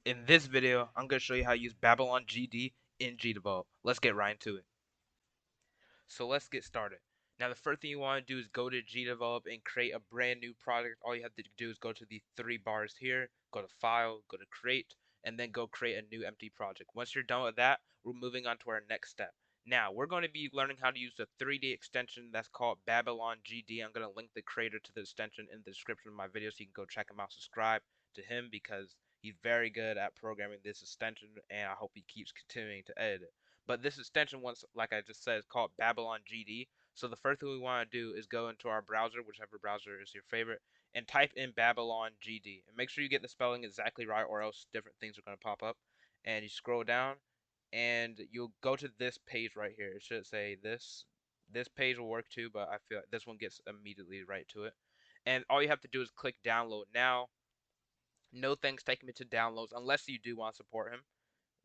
In this video, I'm going to show you how to use BabylonGD in Gdevelop. Let's get right into it. So let's get started. Now the first thing you want to do is go to Gdevelop and create a brand new project. All you have to do is go to the three bars here, go to File, go to Create, and then go create a new empty project. Once you're done with that, we're moving on to our next step. Now we're going to be learning how to use the 3D extension that's called BabylonGD. I'm going to link the creator to the extension in the description of my video so you can go check him out, subscribe to him because he's very good at programming this extension and I hope he keeps continuing to edit it. But this extension, once, like I just said, is called BabylonGD. So the first thing we want to do is go into our browser, whichever browser is your favorite, and type in BabylonGD. And make sure you get the spelling exactly right, or else different things are going to pop up. And you scroll down, and you'll go to this page right here. It should say this. This page will work too, but I feel like this one gets immediately right to it. And all you have to do is click download now. No thanks taking me to downloads unless you do want to support him.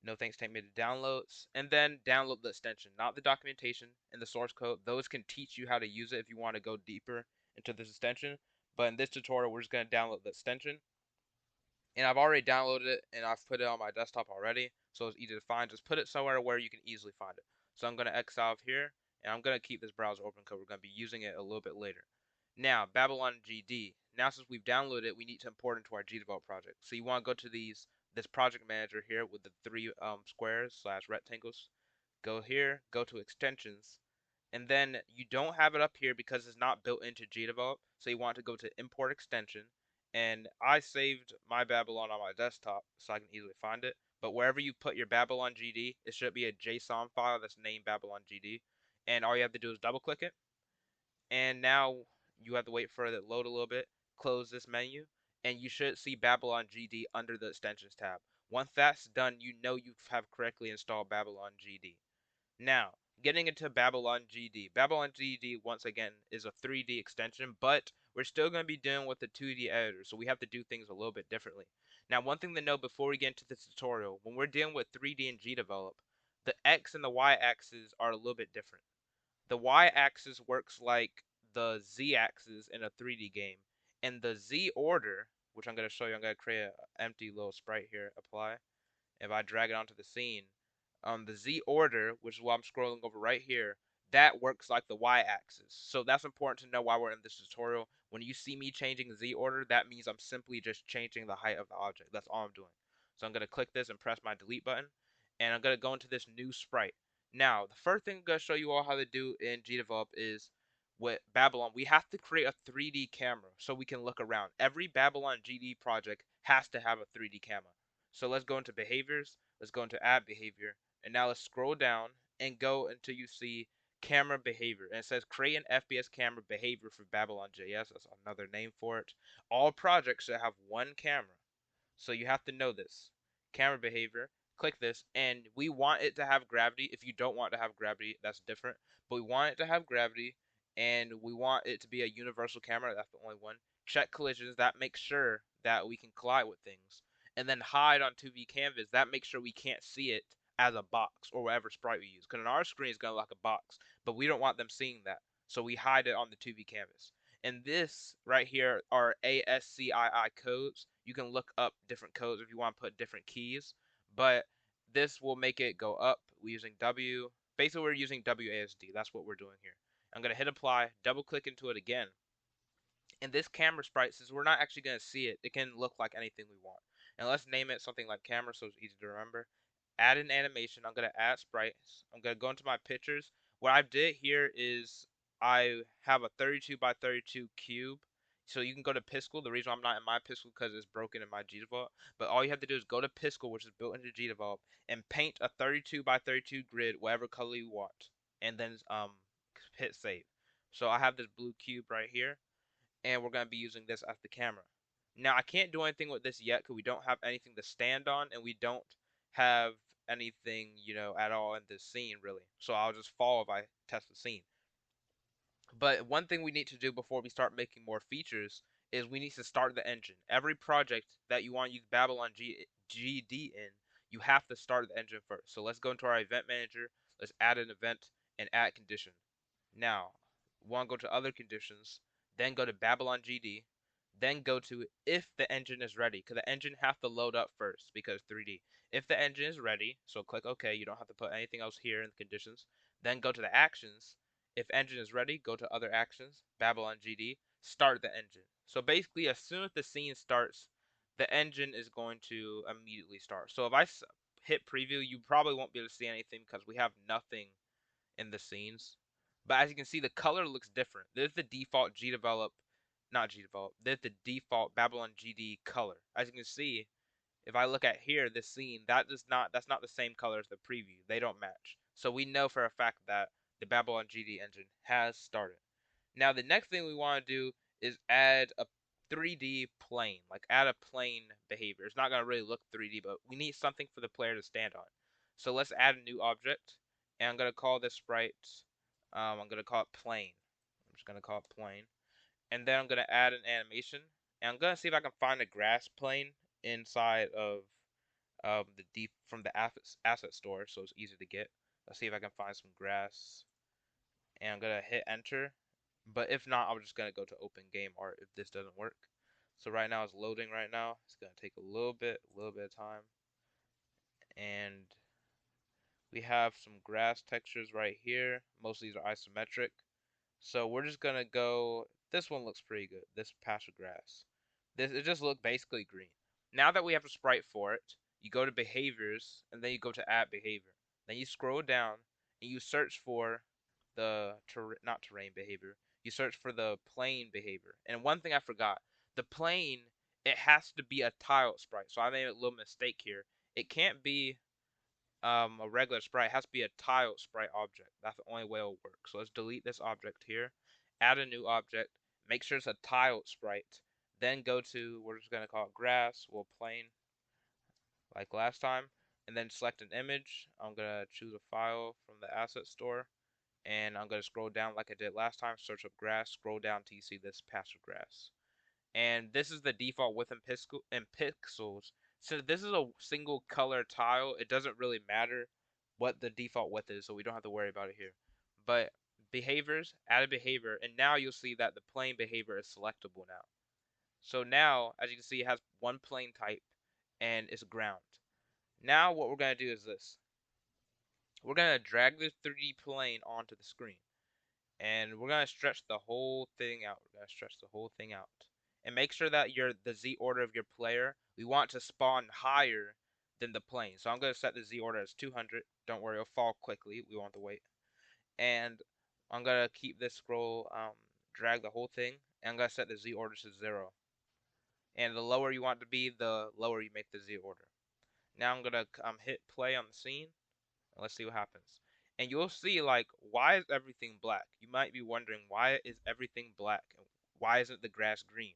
No thanks, take me to downloads, and then download the extension, not the documentation and the source code. Those can teach you how to use it if you want to go deeper into this extension. But in this tutorial, we're just going to download the extension. And I've already downloaded it, and I've put it on my desktop already, so it's easy to find. Just put it somewhere where you can easily find it. So I'm going to X out of here, and I'm going to keep this browser open because we're going to be using it a little bit later. Now, BabylonGD. Now, since we've downloaded it, we need to import it into our Gdevelop project. So you want to go to this project manager here with the three squares slash rectangles. Go here, go to extensions, and then you don't have it up here because it's not built into Gdevelop. So you want to go to import extension, and I saved my Babylon on my desktop so I can easily find it. But wherever you put your BabylonGD, it should be a JSON file that's named BabylonGD, and all you have to do is double click it, and now you have to wait for it to load a little bit. Close this menu, and you should see BabylonGD under the extensions tab. Once that's done, you know you have correctly installed BabylonGD. Now, getting into BabylonGD. BabylonGD, once again, is a 3D extension, but we're still going to be dealing with the 2D editor, so we have to do things a little bit differently. Now, one thing to know before we get into this tutorial, when we're dealing with 3D and Gdevelop, the X and the Y axes are a little bit different. The Y-axis works like the Z-axis in a 3D game, and the Z order, which I'm going to show you, I'm going to create an empty little sprite here, apply. If I drag it onto the scene, the Z order, which is what I'm scrolling over right here, that works like the Y-axis. So that's important to know while we're in this tutorial. When you see me changing the Z order, that means I'm simply just changing the height of the object. That's all I'm doing. So I'm going to click this and press my delete button, and I'm going to go into this new sprite. Now, the first thing I'm going to show you all how to do in Gdevelop is with Babylon, we have to create a 3D camera so we can look around. Every BabylonGD project has to have a 3D camera. So let's go into behaviors, let's go into add behavior, and now let's scroll down and go until you see camera behavior. And it says create an FPS camera behavior for BabylonJS. That's another name for it. All projects should have one camera. So you have to know this. Camera behavior, click this, and we want it to have gravity. If you don't want to have gravity, that's different. But we want it to have gravity, and we want it to be a universal camera. That's the only one. Check collisions. That makes sure that we can collide with things. And then hide on 2D canvas. That makes sure we can't see it as a box or whatever sprite we use. Because on our screen, it's going to look like a box. But we don't want them seeing that. So we hide it on the 2D canvas. And this right here are ASCII codes. You can look up different codes if you want to put different keys, but this will make it go up. We're using W. Basically, we're using WASD. That's what we're doing here. I'm going to hit apply, double click into it again. And this camera sprite, since we're not actually going to see it, it can look like anything we want. And let's name it something like camera so it's easy to remember. Add an animation. I'm going to add sprites. I'm going to go into my pictures. What I did here is I have a 32 by 32 cube. So you can go to Piskel. The reason I'm not in my Piskel because it's broken in my Gdevelop. But all you have to do is go to Piskel, which is built into Gdevelop, and paint a 32 by 32 grid, whatever color you want, and then hit save. So I have this blue cube right here, and we're going to be using this as the camera. Now, I can't do anything with this yet because we don't have anything to stand on, and we don't have anything, at all in this scene, really. So I'll just fall if I test the scene. But one thing we need to do before we start making more features is we need to start the engine. Every project that you want to use BabylonGD in, you have to start the engine first. So let's go into our event manager. Let's add an event and add condition. Now, we want to go to other conditions, then go to BabylonGD, Then go to if the engine is ready, because the engine have to load up first because 3D. If the engine is ready, so click OK. You don't have to put anything else here in the conditions. Then go to the actions. If engine is ready, go to other actions, BabylonGD, start the engine. So basically, as soon as the scene starts, the engine is going to immediately start. So if I hit preview, you probably won't be able to see anything because we have nothing in the scenes. But as you can see, the color looks different. There's the default Gdevelop, not Gdevelop. There's the default BabylonGD color. As you can see, if I look at here, this scene, that's not the same color as the preview. They don't match. So we know for a fact that the BabylonGD engine has started. Now the next thing we want to do is add a 3D plane, like add a plane behavior. It's not going to really look 3D, but we need something for the player to stand on. So let's add a new object, and I'm going to call this sprite, I'm going to call it plane. I'm just going to call it plane. And then I'm going to add an animation, and I'm going to see if I can find a grass plane inside of from the asset store, so it's easy to get. Let's see if I can find some grass, and I'm gonna hit enter. But if not, I'm just gonna go to open game art if this doesn't work. So right now it's loading right now. It's gonna take a little bit of time. And we have some grass textures right here. Most of these are isometric. So we're just gonna go, this one looks pretty good, this patch of grass. It just looked basically green. Now that we have a sprite for it, you go to behaviors, and then you go to add behavior. Then you scroll down, and you search for the, not terrain behavior, you search for the plane behavior. And one thing I forgot, the plane, it has to be a tile sprite. So I made a little mistake here. It can't be a regular sprite. It has to be a tile sprite object. That's the only way it'll work. So let's delete this object here, add a new object, make sure it's a tile sprite, then go to, we're just going to call it grass, we'll plane like last time, and then select an image. I'm going to choose a file from the asset store, and I'm going to scroll down like I did last time, search up grass, scroll down till you see this patch of grass. And this is the default width in pixels. Since this is a single color tile, it doesn't really matter what the default width is, so we don't have to worry about it here. But behaviors, add a behavior, and now you'll see that the plane behavior is selectable now. So now, as you can see, it has one plane type, and it's ground. Now what we're going to do is this. We're going to drag this 3D plane onto the screen. And we're going to stretch the whole thing out. We're going to stretch the whole thing out. And make sure that the Z order of your player, we want to spawn higher than the plane. So I'm going to set the Z order as 200. Don't worry, it'll fall quickly. We won't have to wait. And I'm going to keep this scroll, drag the whole thing. And I'm going to set the Z order to 0. And the lower you want it to be, the lower you make the Z order. Now I'm going to hit play on the scene. Let's see what happens. And you'll see, like, why is everything black? You might be wondering, why is everything black? Why isn't the grass green?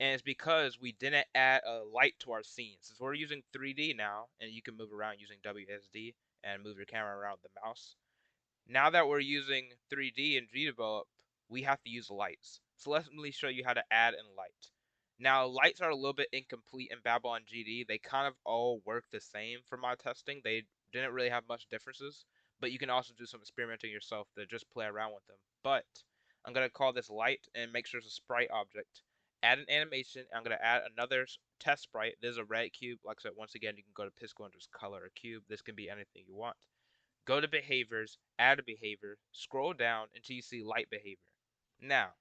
And it's because we didn't add a light to our scene. Since we're using 3D now, and you can move around using WSD and move your camera around with the mouse. Now that we're using 3D in Gdevelop, we have to use lights. So let me show you how to add in light. Now, lights are a little bit incomplete in BabylonGD. They kind of all work the same for my testing. They didn't really have much differences, but you can also do some experimenting yourself to just play around with them. But I'm going to call this light and make sure it's a sprite object. Add an animation. I'm going to add another test sprite. There's a red cube. Like I said, once again, you can go to Pisco and just color a cube. This can be anything you want. Go to behaviors, add a behavior, scroll down until you see light behavior. Now,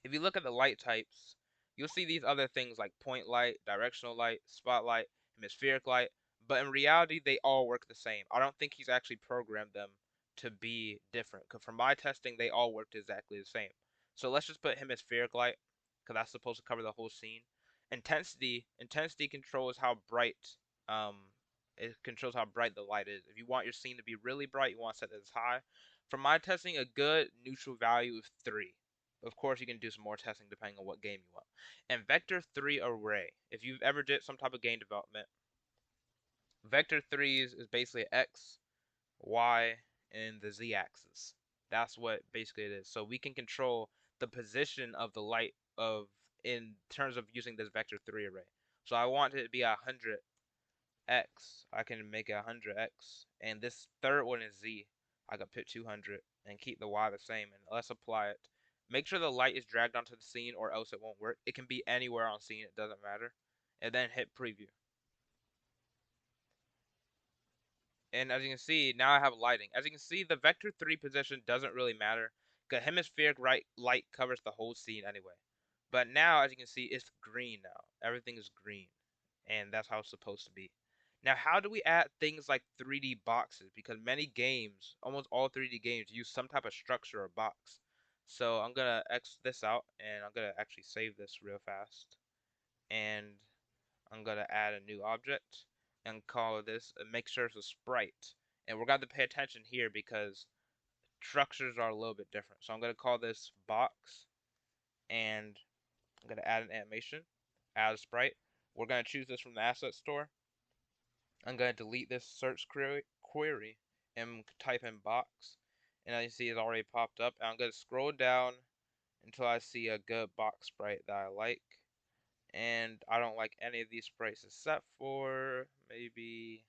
if you look at the light types, you'll see these other things like point light, directional light, spotlight, hemispheric light, but in reality, they all work the same. I don't think he's actually programmed them to be different, because from my testing, they all worked exactly the same. So let's just put hemispheric light, because that's supposed to cover the whole scene. Intensity controls how bright, um, it controls how bright the light is. If you want your scene to be really bright, you want to set this high. For my testing, a good neutral value is 3. Of course, you can do some more testing depending on what game you want. And vector 3 array. If you've ever did some type of game development, vector 3 is basically X, Y, and the Z axis. That's what basically it is. So we can control the position of the light of in terms of using this vector 3 array. So I want it to be 100x. I can make it 100x. And this third one is Z. I could put 200 and keep the Y the same. And let's apply it. Make sure the light is dragged onto the scene or else it won't work. It can be anywhere on scene, it doesn't matter. And then hit preview. And as you can see, now I have lighting. As you can see, the vector 3 position doesn't really matter because hemispheric light covers the whole scene anyway. But now, as you can see, it's green now. Everything is green. And that's how it's supposed to be. Now, how do we add things like 3D boxes? Because many games, almost all 3D games, use some type of structure or box. So I'm going to X this out, and I'm going to actually save this real fast. And I'm going to add a new object and call this, make sure it's a sprite. And we're going to pay attention here because structures are a little bit different. So I'm going to call this box, and I'm going to add an animation, add a sprite. We're going to choose this from the asset store. I'm going to delete this search query and type in box. And as you see, it's already popped up. And I'm going to scroll down until I see a good box sprite that I like. And I don't like any of these sprites except for maybe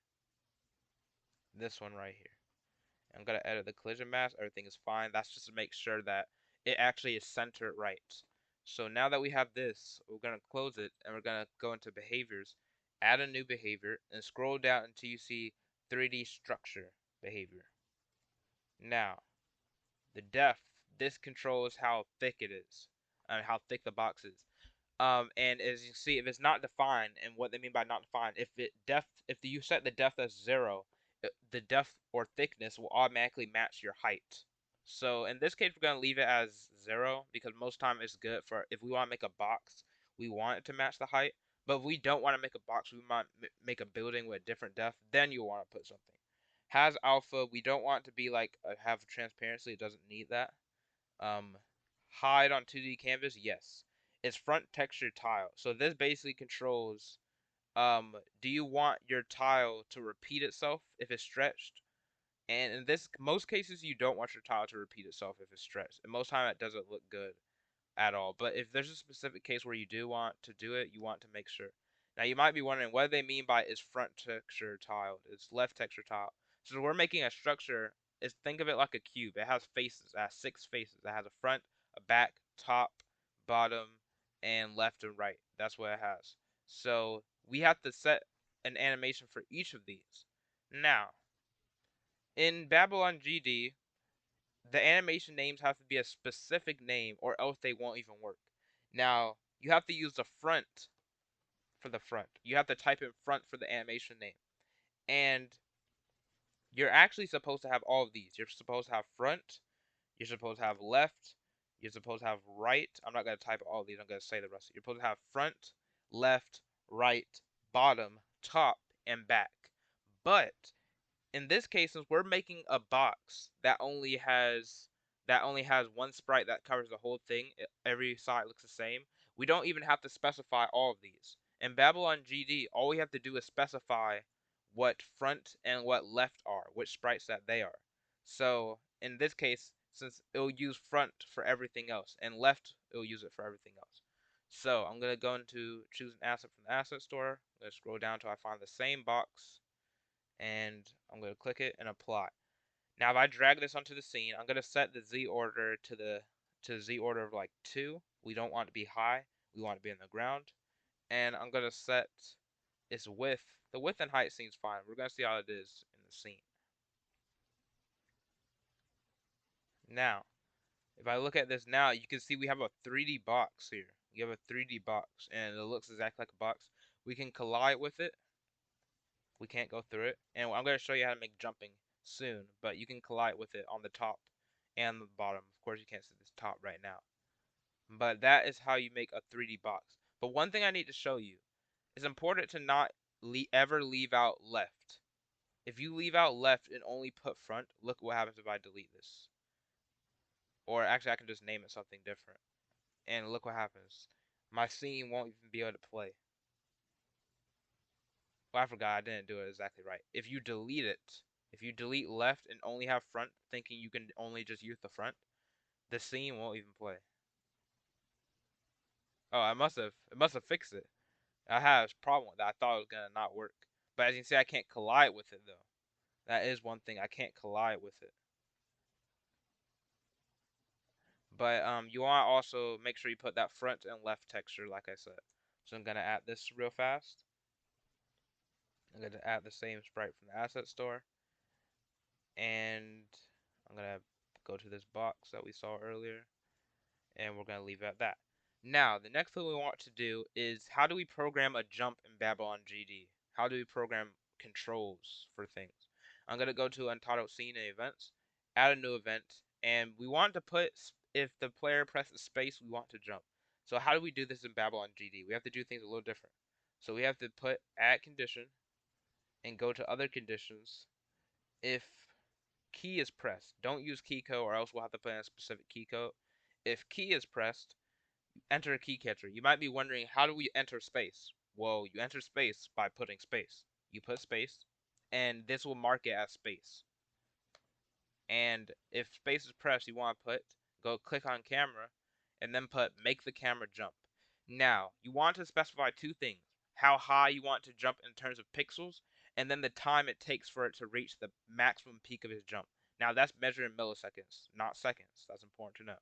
this one right here. I'm going to edit the collision mask. Everything is fine. That's just to make sure that it actually is centered right. So now that we have this, we're going to close it and we're going to go into behaviors, add a new behavior, and scroll down until you see 3D structure behavior. Now, the depth, this controls how thick it is, and how thick the box is. And as you see, if it's not defined, and what they mean by not defined, if you set the depth as 0, the depth or thickness will automatically match your height. So in this case, we're gonna leave it as 0 because most time it's good for if we want to make a box, we want it to match the height. But if we don't want to make a box, we might make a building with a different depth. Then you want to put something. Has alpha, we don't want to be like have transparency. It doesn't need that. Um, hide on 2D canvas, yes. It's front texture tile. So this basically controls do you want your tile to repeat itself if it's stretched? And in this most cases you don't want your tile to repeat itself if it's stretched. And most time it doesn't look good at all. But if there's a specific case where you do want to do it, you want to make sure. Now you might be wondering what they mean by is front texture tiled, is left texture tiled. So we're making a structure, is think of it like a cube. It has faces, it has 6 faces. It has a front, a back, top, bottom, and left and right. That's what it has. So we have to set an animation for each of these. Now, in BabylonGD, the animation names have to be a specific name or else they won't even work. Now, you have to use the front for the front. You have to type in front for the animation name. And you're actually supposed to have all of these. You're supposed to have front, you're supposed to have left, you're supposed to have right. I'm not going to type all of these, I'm going to say the rest. You're supposed to have front, left, right, bottom, top, and back. But in this case, since we're making a box that only has one sprite that covers the whole thing, every side looks the same, we don't even have to specify all of these. In BabylonGD, all we have to do is specify what front and what left are, which sprites that they are. So in this case, since it'll use front for everything else and left, it'll use it for everything else. So I'm gonna go into choose an asset from the asset store. I'm gonna scroll down until I find the same box, and I'm going to click it and apply. Now if I drag this onto the scene, I'm going to set the Z order to the Z order of like 2. We don't want it to be high, we want it to be in the ground. And I'm going to set its width. The width and height seems fine. We're going to see how it is in the scene. Now, if I look at this now, you can see we have a 3D box here. You have a 3D box, and it looks exactly like a box. We can collide with it. We can't go through it. And I'm going to show you how to make jumping soon, but you can collide with it on the top and the bottom. Of course, you can't see this top right now. But that is how you make a 3D box. But one thing I need to show you, it's important to not ever leave out left. If you leave out left and only put front, look what happens if I delete this. Or actually, I can just name it something different. And look what happens. My scene won't even be able to play. Well, I forgot I didn't do it exactly right. If you delete it, if you delete left and only have front, thinking you can only just use the front, the scene won't even play. Oh, it must have fixed it. I had a problem with that. I thought it was gonna not work. But as you can see, I can't collide with it though. That is one thing, I can't collide with it. But you want to also make sure you put that front and left texture, like I said. So I'm gonna add this real fast. I'm gonna add the same sprite from the asset store, and I'm gonna go to this box that we saw earlier, and we're gonna leave it at that. Now, the next thing we want to do is how do we program a jump in BabylonGD? How do we program controls for things? I'm gonna go to Untitled Scene and Events, add a new event, and we want to put if the player presses space, we want to jump. So how do we do this in BabylonGD? We have to do things a little different. So we have to put add condition and go to other conditions. If key is pressed, don't use key code or else we'll have to put in a specific key code. If key is pressed, enter a key catcher. You might be wondering, how do we enter space? Well, you enter space by putting space. You put space, and this will mark it as space. And if space is pressed, you want to go click on camera, and then put make the camera jump. Now, you want to specify two things. How high you want to jump in terms of pixels, and then the time it takes for it to reach the maximum peak of his jump. Now, that's measured in milliseconds, not seconds. That's important to know.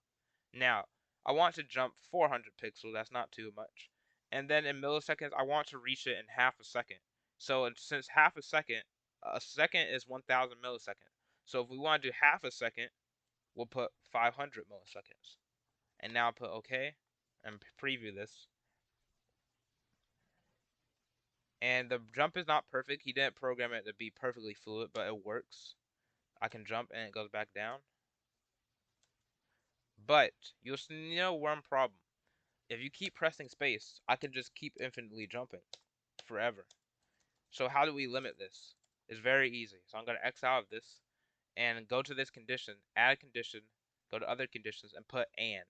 Now, I want to jump 400 pixels, that's not too much. And then in milliseconds, I want to reach it in half a second. So since half a second is 1000 milliseconds. So if we want to do half a second, we'll put 500 milliseconds. And now put OK and preview this. And the jump is not perfect. He didn't program it to be perfectly fluid, but it works. I can jump and it goes back down. But you'll know one problem. If you keep pressing space, I can just keep infinitely jumping forever. So how do we limit this? It's very easy. So I'm going to X out of this and go to this condition, add a condition, go to other conditions, and put and.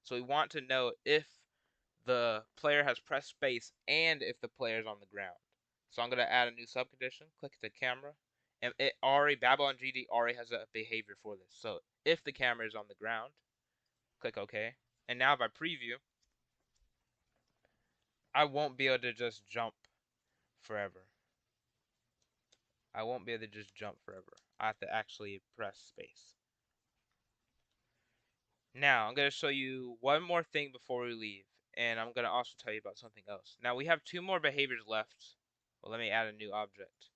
So we want to know if the player has pressed space and if the player is on the ground. So I'm going to add a new subcondition, click the camera, and it already, BabylonGD already has a behavior for this. So if the camera is on the ground, click OK. And now if I preview, I won't be able to just jump forever. I won't be able to just jump forever. I have to actually press space. Now, I'm going to show you one more thing before we leave, and I'm going to also tell you about something else. Now, we have two more behaviors left. Well, let me add a new object.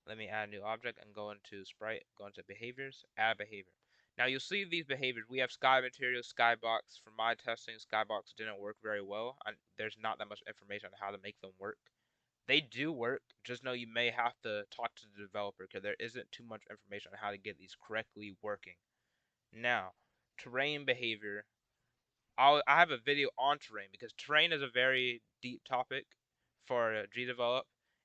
Let me add a new object and go into sprite, go into behaviors, add behavior. Now, you'll see these behaviors. We have sky material, skybox. For my testing, skybox didn't work very well. There's not that much information on how to make them work. They do work, just know you may have to talk to the developer because there isn't too much information on how to get these correctly working. Now, terrain behavior. I have a video on terrain because terrain is a very deep topic for Gdevelop,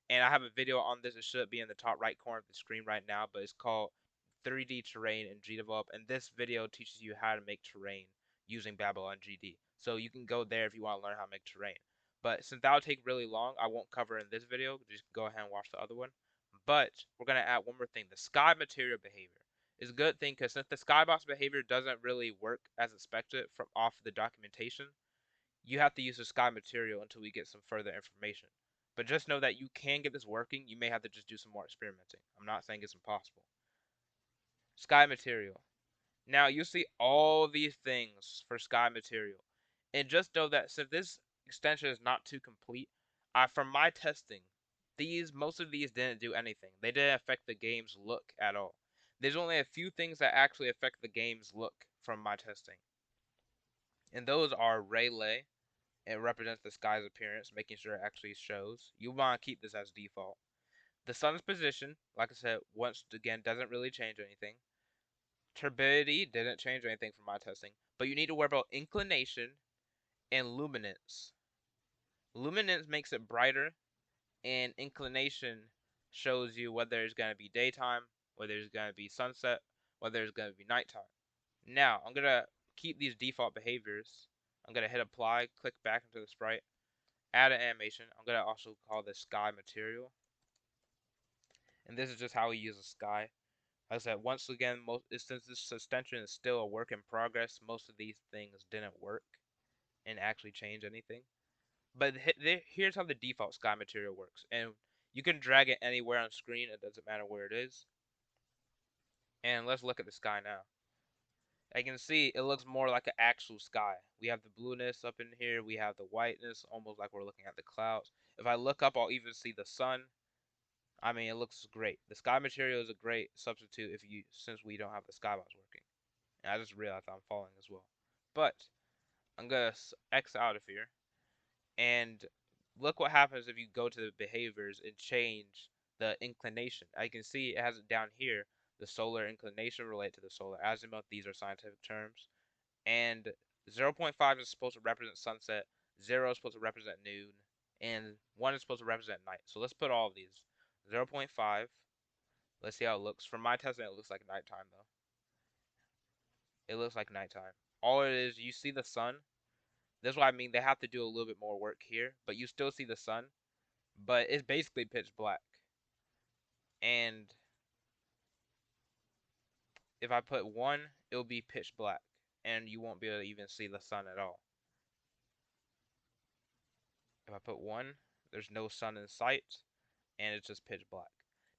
and I have a video on this. It should be in the top right corner of the screen right now, but it's called 3D terrain in Gdevelop, and this video teaches you how to make terrain using BabylonGD. So you can go there if you want to learn how to make terrain. But since that'll take really long, I won't cover it in this video. Just go ahead and watch the other one. But we're going to add one more thing, the sky material behavior. Is a good thing because since the skybox behavior doesn't really work as expected from off the documentation, you have to use the sky material until we get some further information. But just know that you can get this working. You may have to just do some more experimenting. I'm not saying it's impossible. Sky material. Now you see all these things for sky material. And just know that since this extension is not too complete, from my testing, most of these didn't do anything. They didn't affect the game's look at all. There's only a few things that actually affect the game's look from my testing. And those are Relay. It represents the sky's appearance, making sure it actually shows. You want to keep this as default. The sun's position, like I said, once again, doesn't really change anything. Turbidity didn't change anything from my testing, but you need to worry about inclination and luminance. Luminance makes it brighter, and inclination shows you whether it's going to be daytime, whether it's going to be sunset, whether it's going to be nighttime. Now, I'm going to keep these default behaviors. I'm going to hit apply, click back into the sprite, add an animation. I'm going to also call this sky material. And this is just how we use the sky. Like I said, once again, since this extension is still a work in progress, most of these things didn't work and actually change anything. But here's how the default sky material works. And you can drag it anywhere on screen. It doesn't matter where it is. And let's look at the sky now. I can see it looks more like an actual sky. We have the blueness up in here. We have the whiteness, almost like we're looking at the clouds. If I look up, I'll even see the sun. I mean, it looks great. The sky material is a great substitute if you since we don't have the skybox working. And I just realized I'm falling as well. But I'm gonna X out of here and look what happens if you go to the behaviors and change the inclination. I can see it has it down here. The solar inclination related to the solar azimuth. These are scientific terms. And 0.5 is supposed to represent sunset, 0 is supposed to represent noon, and 1 is supposed to represent night. So let's put all of these. 0.5, let's see how it looks. From my testing, it looks like nighttime though. It looks like nighttime. All it is, you see the sun. That's what I mean. They have to do a little bit more work here, but you still see the sun. But it's basically pitch black. And if I put 1, it'll be pitch black, and you won't be able to even see the sun at all. If I put 1, there's no sun in sight, and it's just pitch black.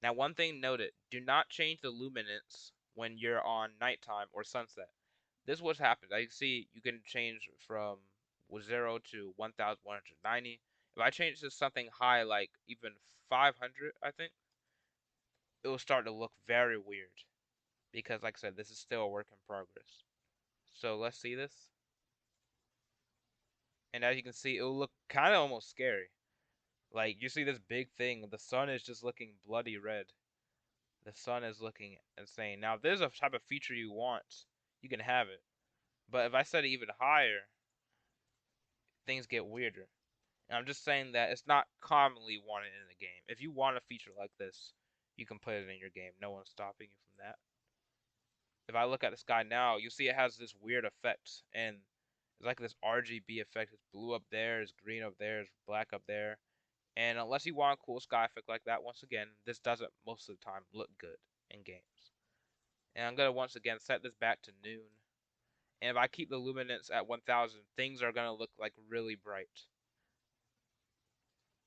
Now, one thing noted, do not change the luminance when you're on nighttime or sunset. This is what happens. I see you can change from 0 to 1190. If I change to something high, like even 500, I think, it will start to look very weird. Because, like I said, this is still a work in progress. So let's see this. And as you can see, it will look kind of almost scary. Like, you see this big thing, the sun is just looking bloody red. The sun is looking insane. Now, if there's a type of feature you want, you can have it. But if I set it even higher, things get weirder. And I'm just saying that it's not commonly wanted in the game. If you want a feature like this, you can put it in your game. No one's stopping you from that. If I look at the sky now, you'll see it has this weird effect. And it's like this RGB effect. It's blue up there, it's green up there, it's black up there. And unless you want a cool sky effect like that, once again, this doesn't most of the time look good in games. And I'm going to once again set this back to noon. And if I keep the luminance at 1000, things are going to look like really bright.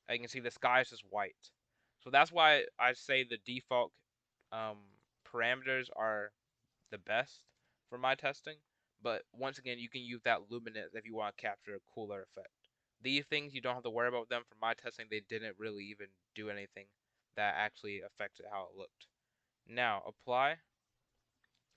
I can see the sky is just white. So that's why I say the default um, parameters are the best for my testing. But once again, you can use that luminance if you want to capture a cooler effect. These things, you don't have to worry about them. For my testing, they didn't really even do anything that actually affected how it looked. Now, apply.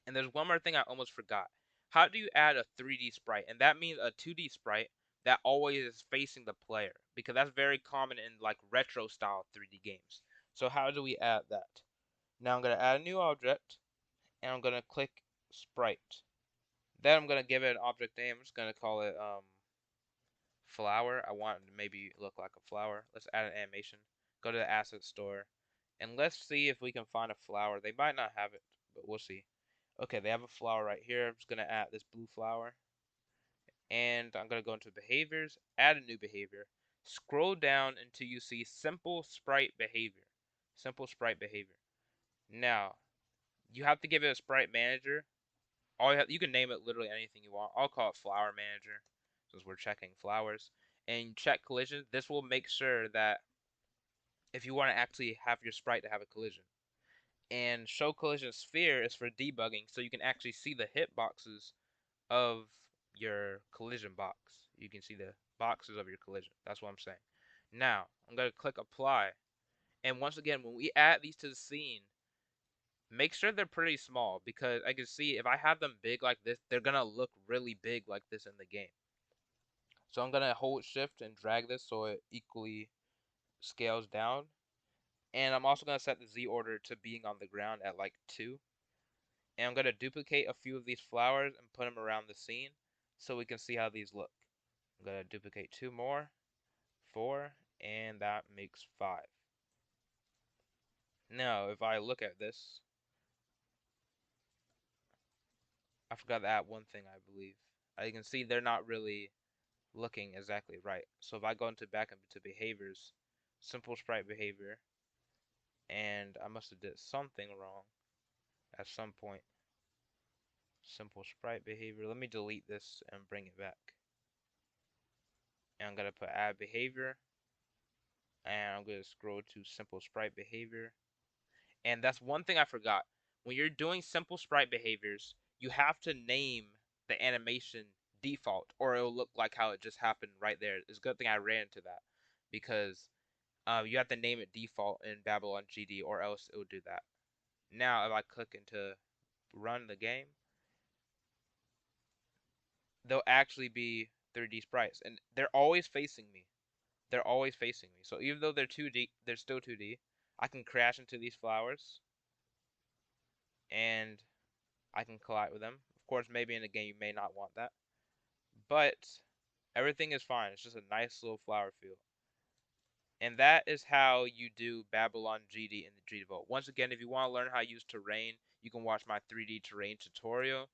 And there's one more thing I almost forgot. How do you add a 3D sprite? And that means a 2D sprite that always is facing the player, because that's very common in like retro style 3D games. So how do we add that? Now I'm going to add a new object, and I'm going to click sprite. Then I'm going to give it an object name. I'm just going to call it flower. I want it to maybe look like a flower. Let's add an animation. Go to the asset store, and let's see if we can find a flower. They might not have it, but we'll see. Okay, they have a flower right here. I'm just going to add this blue flower. And I'm going to go into behaviors, add a new behavior. Scroll down until you see simple sprite behavior. Simple sprite behavior. Now, you have to give it a sprite manager. You can name it literally anything you want. I'll call it flower manager since we're checking flowers. And check collision. This will make sure that if you want to actually have your sprite to have a collision. And show collision sphere is for debugging, so you can actually see the hitboxes of your collision box. You can see the boxes of your collision. That's what I'm saying. Now, I'm going to click apply. And once again, when we add these to the scene, make sure they're pretty small, because I can see if I have them big like this, they're going to look really big like this in the game. So I'm going to hold shift and drag this so it equally scales down. And I'm also going to set the Z order to being on the ground at like 2. And I'm going to duplicate a few of these flowers and put them around the scene so we can see how these look. I'm going to duplicate 2 more, 4, and that makes 5. Now, if I look at this, I forgot to add one thing, I believe. You can see they're not really looking exactly right. So if I go back into behaviors, simple sprite behavior, and I must have did something wrong at some point. Simple sprite behavior. Let me delete this and bring it back. And I'm going to put add behavior, and I'm going to scroll to simple sprite behavior. And that's one thing I forgot. When you're doing simple sprite behaviors, you have to name the animation default, or it'll look like how it just happened right there. It's a good thing I ran into that because you have to name it default in BabylonGD, or else it will do that. Now, if I click into run the game, they'll actually be 3D sprites, and they're always facing me. They're always facing me. So even though they're 2D, they're still 2D. I can crash into these flowers, and I can collide with them. Of course, maybe in a game you may not want that, but everything is fine. It's just a nice little flower field. And that is how you do BabylonGD in the Gdevelop. Once again, if you want to learn how to use terrain, you can watch my 3D terrain tutorial.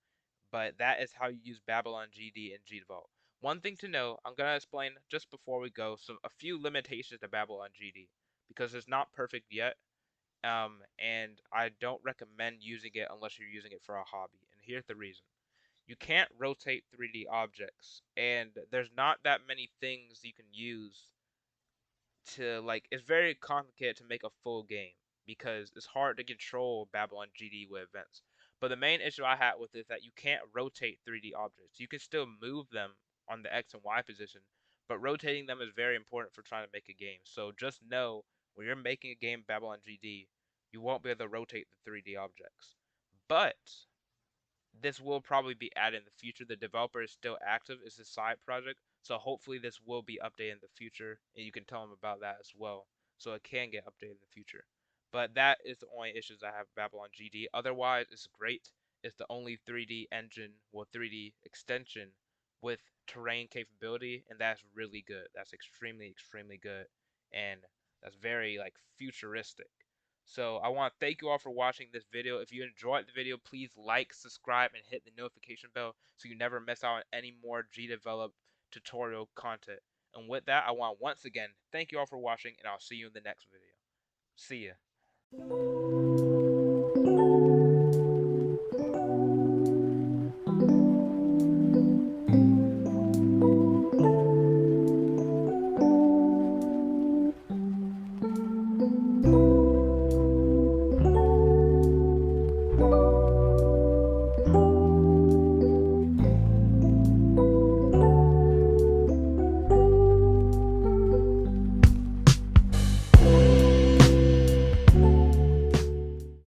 But that is how you use BabylonGD in Gdevelop. One thing to know, I'm gonna explain just before we go a few limitations to BabylonGD because it's not perfect yet. And I don't recommend using it unless you're using it for a hobby. And here's the reason. You can't rotate 3D objects, and there's not that many things you can use to like it's very complicated to make a full game because it's hard to control BabylonGD with events. But the main issue I had with it is that you can't rotate 3D objects. You can still move them on the X and Y position, but rotating them is very important for trying to make a game. So just know when you're making a game BabylonGD, you won't be able to rotate the 3D objects. But this will probably be added in the future. The developer is still active. It's a side project. So hopefully this will be updated in the future and you can tell them about that as well. So it can get updated in the future. But that is the only issues I have with BabylonGD. Otherwise, it's great. It's the only 3D engine, well, 3D extension with terrain capability, and that's really good. That's extremely, extremely good, and that's very like futuristic. So I want to thank you all for watching this video. If you enjoyed the video, please like, subscribe, and hit the notification bell so you never miss out on any more Gdevelop tutorial content. And with that, I want to once again thank you all for watching, and I'll see you in the next video. See ya.